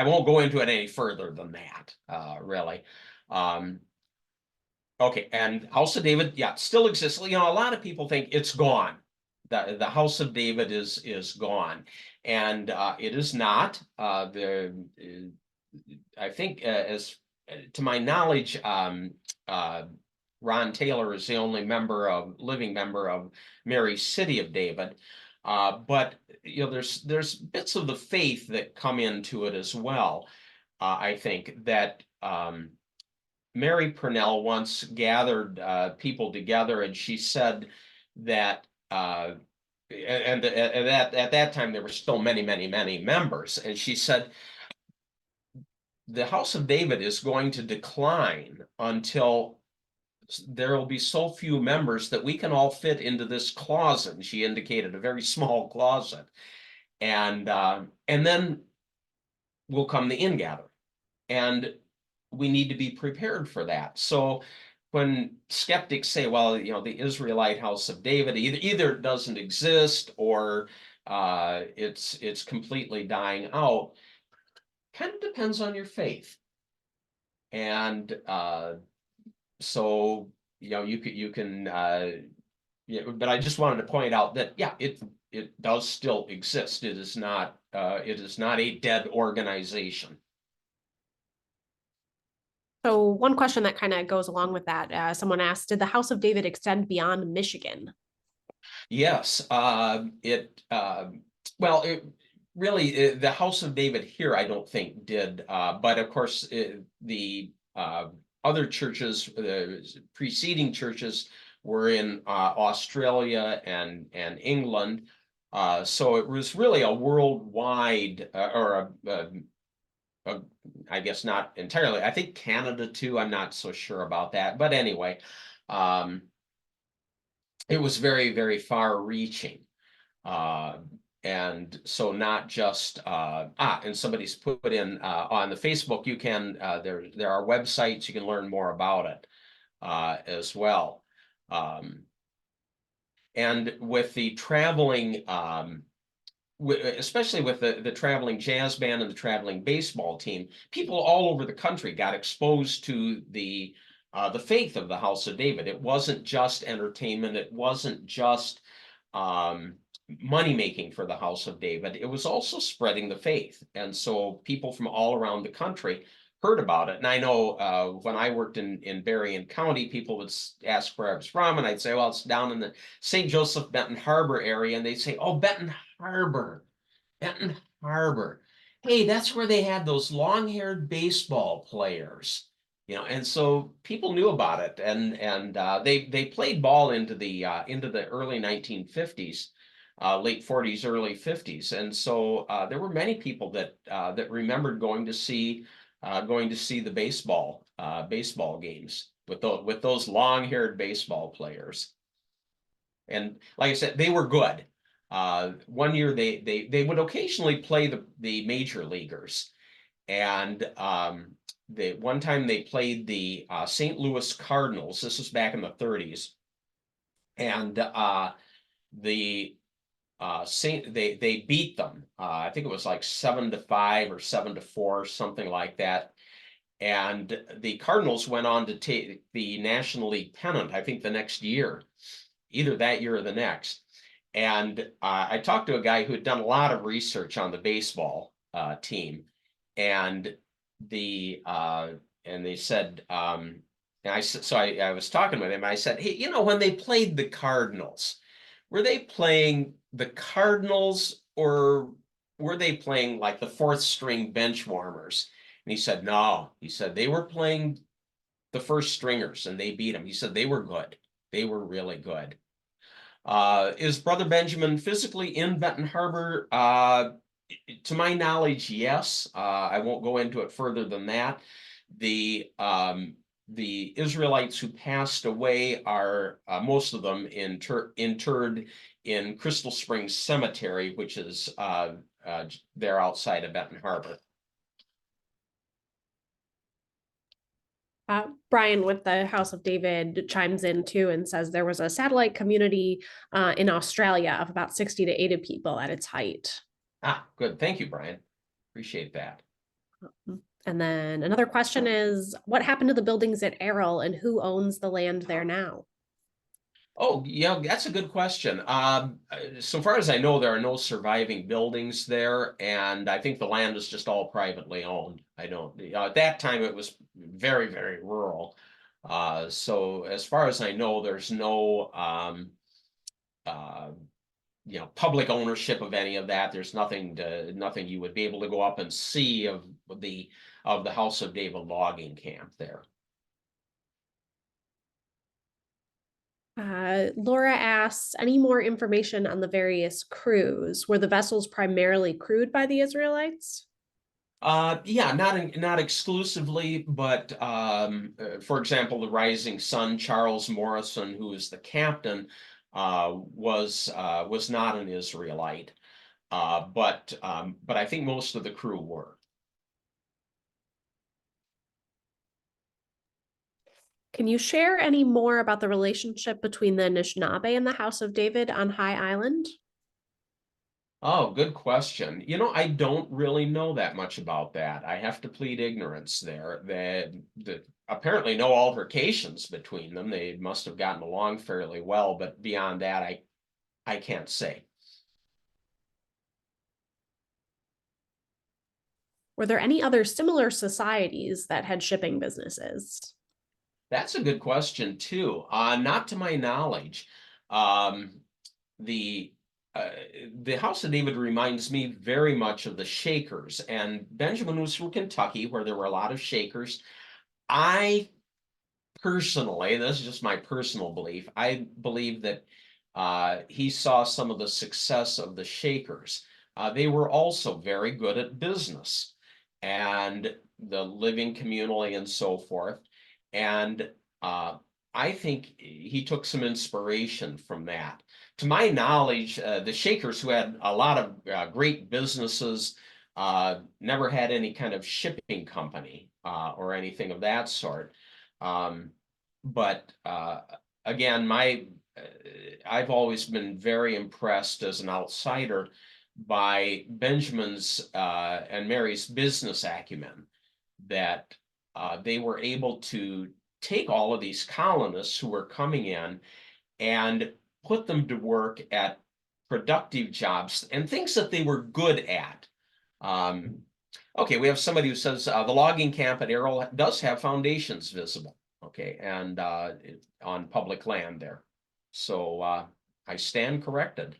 won't go into it any further than that, really. Okay, and House of David, yeah, still exists. You know, a lot of people think it's gone. The House of David is gone, and it is not. I think, as to my knowledge, Ron Taylor is the only living member of Mary City of David. But you know, there's bits of the faith that come into it as well. I think that Mary Purnell once gathered people together, and she said that at that time there were still many members, and she said the House of David is going to decline until there will be so few members that we can all fit into this closet. And she indicated a very small closet, and then will come the ingathering, and we need to be prepared for that. So when skeptics say, well, you know, the Israelite House of David either doesn't exist or it's completely dying out, kind of depends on your faith. And so, you know, you can yeah, but I just wanted to point out that, yeah, it does still exist. It is not a dead organization. So one question that kind of goes along with that, someone asked, did the House of David extend beyond Michigan? Yes, well, really, the House of David here, I don't think did, but of course, the other churches, the preceding churches were in Australia and England. So it was really a worldwide, or a, I guess not entirely. I think Canada too. I'm not so sure about that, but anyway, um, it was very, very far reaching. Uh, and so not just and somebody's put in on the Facebook, you can there are websites you can learn more about it as well. Um, and with the traveling especially with the traveling jazz band and the traveling baseball team, people all over the country got exposed to the faith of the House of David. It wasn't just entertainment. It wasn't just um, money making for the House of David. It was also spreading the faith, and so people from all around the country heard about it. And I know when I worked in Berrien County, people would ask where I was from, and I'd say, well, it's down in the St. Joseph, Benton Harbor area, and they'd say, oh, Benton Harbor, Benton Harbor. Hey, that's where they had those long-haired baseball players, and so people knew about it, and they played ball into the early 1950s, late 40s, early 50s, and so there were many people that remembered going to see the baseball games with those long-haired baseball players. And like I said, they were good. One year they would occasionally play the major leaguers, and one time they played the St. Louis Cardinals. This was back in the 30s, and the they beat them. I think it was like 7-5 or 7-4, something like that. And the Cardinals went on to take the National League pennant, I think the next year, either that year or the next. And I talked to a guy who had done a lot of research on the baseball team, and and they said, and I was talking with him. I said, hey, when they played the Cardinals, were they playing the Cardinals or were they playing like the fourth string bench warmers? And he said, no. He said they were playing the first stringers and they beat them. He said they were good. They were really good. Is Brother Benjamin physically in Benton Harbor? To my knowledge, yes. I won't go into it further than that. The Israelites who passed away are most of them interred in Crystal Springs Cemetery, which is there outside of Benton Harbor. Brian with the House of David chimes in too and says there was a satellite community in Australia of about 60 to 80 people at its height. Good. Thank you, Brian. Appreciate that. And then another question is, what happened to the buildings at Aral and who owns the land there now? Oh, yeah, that's a good question. So far as I know, there are no surviving buildings there, and I think the land is just all privately owned. I don't, at that time it was very, very rural. So as far as I know, there's no, public ownership of any of that. There's nothing you would be able to go up and see of the House of David logging camp there. Laura asks, any more information on the various crews? Were the vessels primarily crewed by the Israelites? Yeah, not exclusively, but for example, the Rising Sun, Charles Morrison, who is the captain, was not an Israelite, but I think most of the crew were. Can you share any more about the relationship between the Anishinaabe and the House of David on High Island? Oh, good question. I don't really know that much about that. I have to plead ignorance there. Apparently no altercations between them. They must have gotten along fairly well, but beyond that, I can't say. Were there any other similar societies that had shipping businesses? That's a good question too. Not to my knowledge. Um, the House of David reminds me very much of the Shakers, and Benjamin was from Kentucky, where there were a lot of Shakers. I personally, this is just my personal belief, I believe that he saw some of the success of the Shakers. They were also very good at business and the living communally and so forth. And I think he took some inspiration from that. To my knowledge, the Shakers, who had a lot of great businesses, never had any kind of shipping company or anything of that sort. But again, I've always been very impressed as an outsider by Benjamin's and Mary's business acumen, that they were able to take all of these colonists who were coming in and put them to work at productive jobs and things that they were good at. Okay, we have somebody who says the logging camp at Aral does have foundations visible. Okay, and on public land there. So I stand corrected.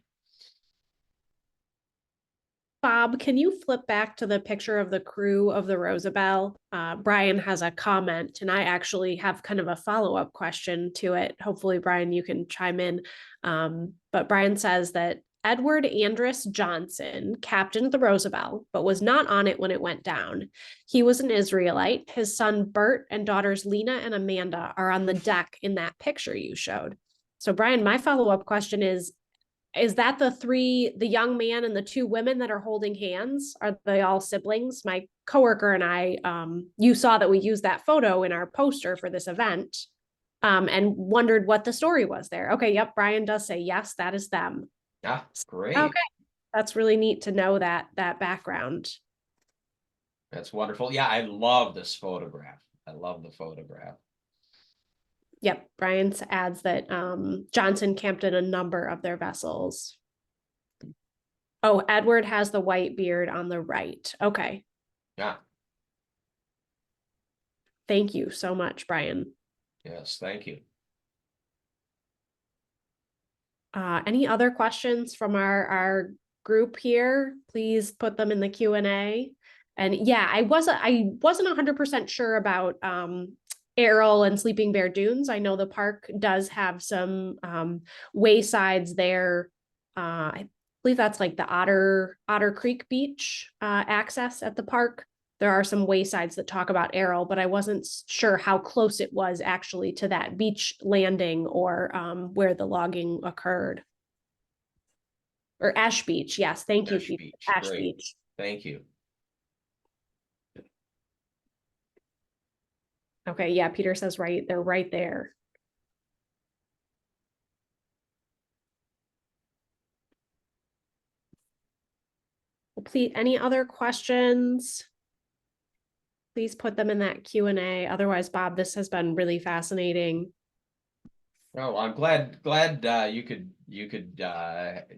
Bob, can you flip back to the picture of the crew of the Rosabelle? Brian has a comment, and I actually have kind of a follow-up question to it. Hopefully, Brian, you can chime in. But Brian says that Edward Andrus Johnson captained the Rosabelle, but was not on it when it went down. He was an Israelite. His son Bert and daughters Lena and Amanda are on the deck in that picture you showed. So, Brian, my follow-up question is that the young man and the two women that are holding hands? Are they all siblings? My coworker and I, you saw that we used that photo in our poster for this event, and wondered what the story was there. Okay, yep, Brian does say, yes, that is them. Yeah, great. Okay, that's really neat to know that background. That's wonderful. Yeah, I love this photograph. I love the photograph. Yep, Brian adds that Johnson camped in a number of their vessels. Oh, Edward has the white beard on the right. Okay. Yeah. Thank you so much, Brian. Yes, thank you. Any other questions from our group here? Please put them in the Q&A. And yeah, I wasn't 100% sure about Aral and Sleeping Bear Dunes. I know the park does have some waysides there. I believe that's like the Otter Creek Beach access at the park. There are some waysides that talk about Aral, but I wasn't sure how close it was actually to that beach landing or where the logging occurred. Or Ash Beach, yes, thank you. Ash Beach. Ash Great. Beach. Thank you. Okay, yeah, Peter says right, they're right there. Well, please, any other questions? Please put them in that Q&A. Otherwise, Bob, this has been really fascinating. Oh, I'm glad you could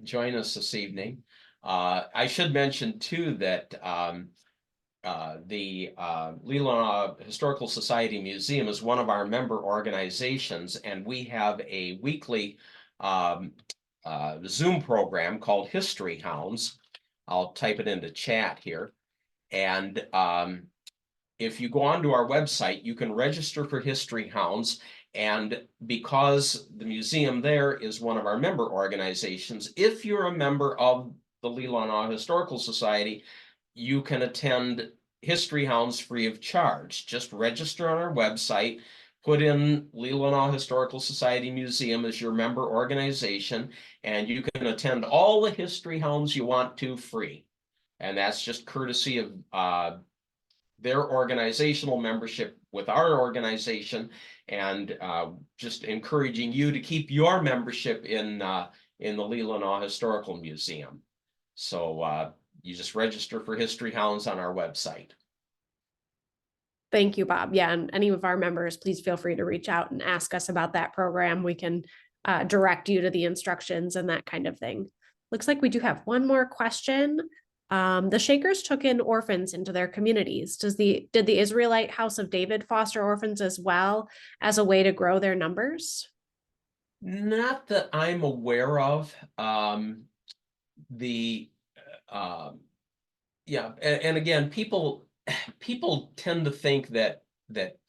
join us this evening. I should mention too that the Leelanau Historical Society Museum is one of our member organizations, and we have a weekly Zoom program called History Hounds. I'll type it into chat here. And if you go onto our website, you can register for History Hounds. And because the museum there is one of our member organizations, if you're a member of the Leelanau Historical Society, you can attend History Hounds free of charge. Just register on our website, put in Leelanau Historical Society Museum as your member organization, and you can attend all the History Hounds you want to free. And that's just courtesy of their organizational membership with our organization, and just encouraging you to keep your membership in the Leelanau Historical Museum. So you just register for History Hounds on our website. Thank you, Bob. Yeah, and any of our members, please feel free to reach out and ask us about that program. We can direct you to the instructions and that kind of thing. Looks like we do have one more question. The Shakers took in orphans into their communities. Did the Israelite House of David foster orphans as well as a way to grow their numbers? Not that I'm aware of. The Yeah, and again, people tend to think that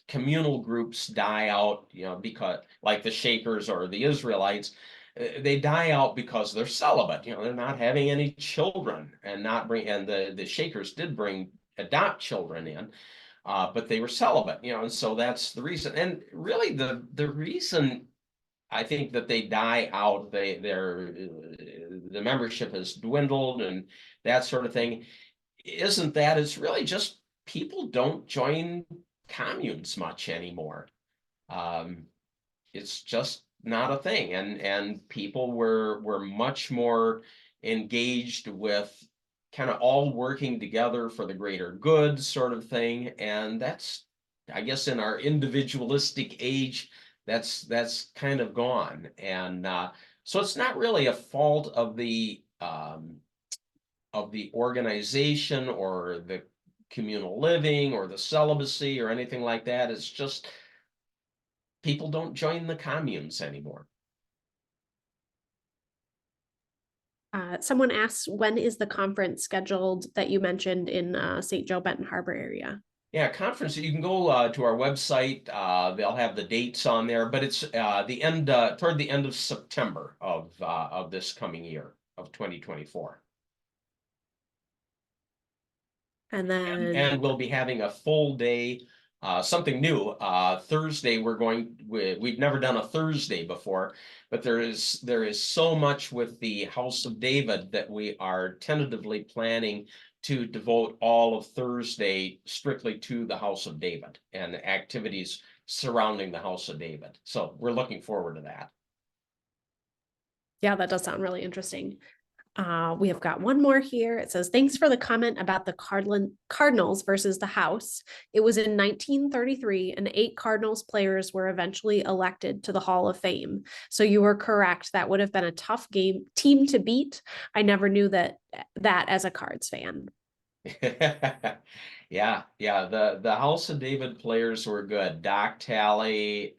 communal groups die out, because like the Shakers or the Israelites, they die out because they're celibate. They're not having any children, and the Shakers did bring adopt children in, but they were celibate. And so that's the reason. And really, the reason I think that they die out, the membership has dwindled and that sort of thing isn't that. It's really just people don't join communes much anymore. Um, it's just not a thing, and people were much more engaged with kind of all working together for the greater good sort of thing, and that's, I guess, in our individualistic age, that's kind of gone, and so it's not really a fault of the organization or the communal living or the celibacy or anything like that. It's just people don't join the communes anymore. Someone asks, when is the conference scheduled that you mentioned in St. Joe Benton Harbor area? Yeah, conference. You can go to our website. They'll have the dates on there, but it's toward the end of September of this coming year of 2024. And then And we'll be having a full day, something new. Thursday, we've never done a Thursday before, but there is so much with the House of David that we are tentatively planning to devote all of Thursday strictly to the House of David and activities surrounding the House of David. So we're looking forward to that. yeah, that does sound really interesting. We have got one more here. It says, thanks for the comment about the Cardinals versus the House. It was in 1933 and 8 Cardinals players were eventually elected to the Hall of Fame. So you were correct. That would have been a tough team to beat. I never knew that as a Cards fan. Yeah, the House of David players were good. Doc Talley,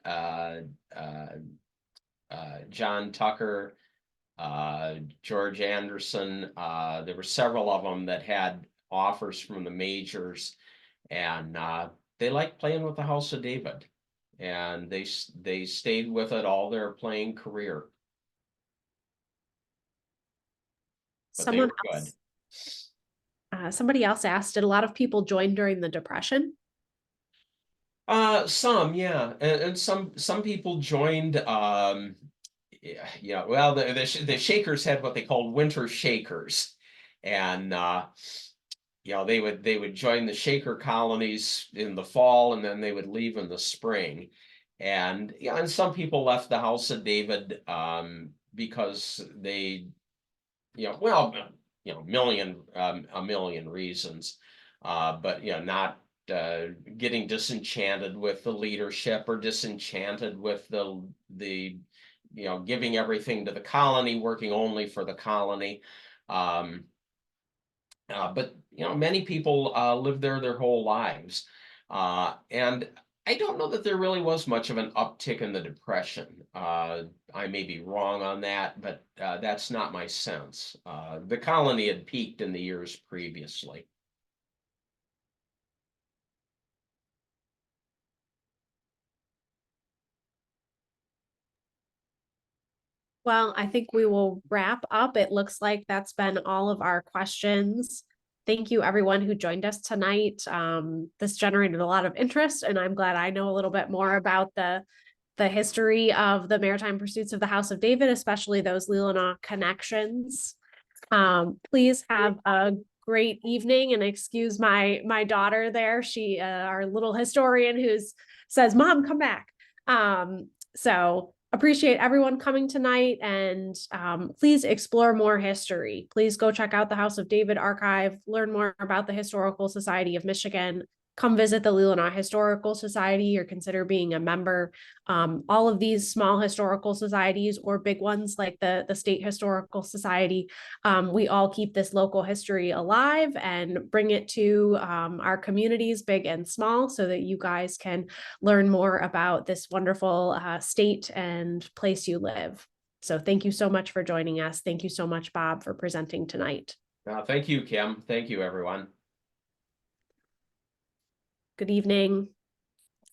John Tucker, George Anderson. There were several of them that had offers from the majors, and they liked playing with the House of David, and they stayed with it all their playing career. But they were good. Somebody else asked, did a lot of people join during the Depression? Some, yeah, and some people joined. Yeah. Well, the Shakers had what they called winter Shakers, and they would join the Shaker colonies in the fall, and then they would leave in the spring, and and some people left the House of David because they, well, a million reasons, but not getting disenchanted with the leadership or disenchanted with the giving everything to the colony, working only for the colony. But many people lived there their whole lives, and I don't know that there really was much of an uptick in the Depression. I may be wrong on that, but that's not my sense. The colony had peaked in the years previously. Well, I think we will wrap up. It looks like that's been all of our questions. Thank you, everyone who joined us tonight. This generated a lot of interest, and I'm glad I know a little bit more about the history of the maritime pursuits of the House of David, especially those Leelanau connections. Please have a great evening, and excuse my daughter there. She, our little historian, says, "Mom, come back." So appreciate everyone coming tonight, and please explore more history. Please go check out the House of David archive, learn more about the Historical Society of Michigan. come visit the Leelanau Historical Society or consider being a member. All of these small historical societies or big ones like the State Historical Society, we all keep this local history alive and bring it to our communities, big and small, so that you guys can learn more about this wonderful state and place you live. So thank you so much for joining us. Thank you so much, Bob, for presenting tonight. Thank you, Kim. Thank you, everyone. Good evening.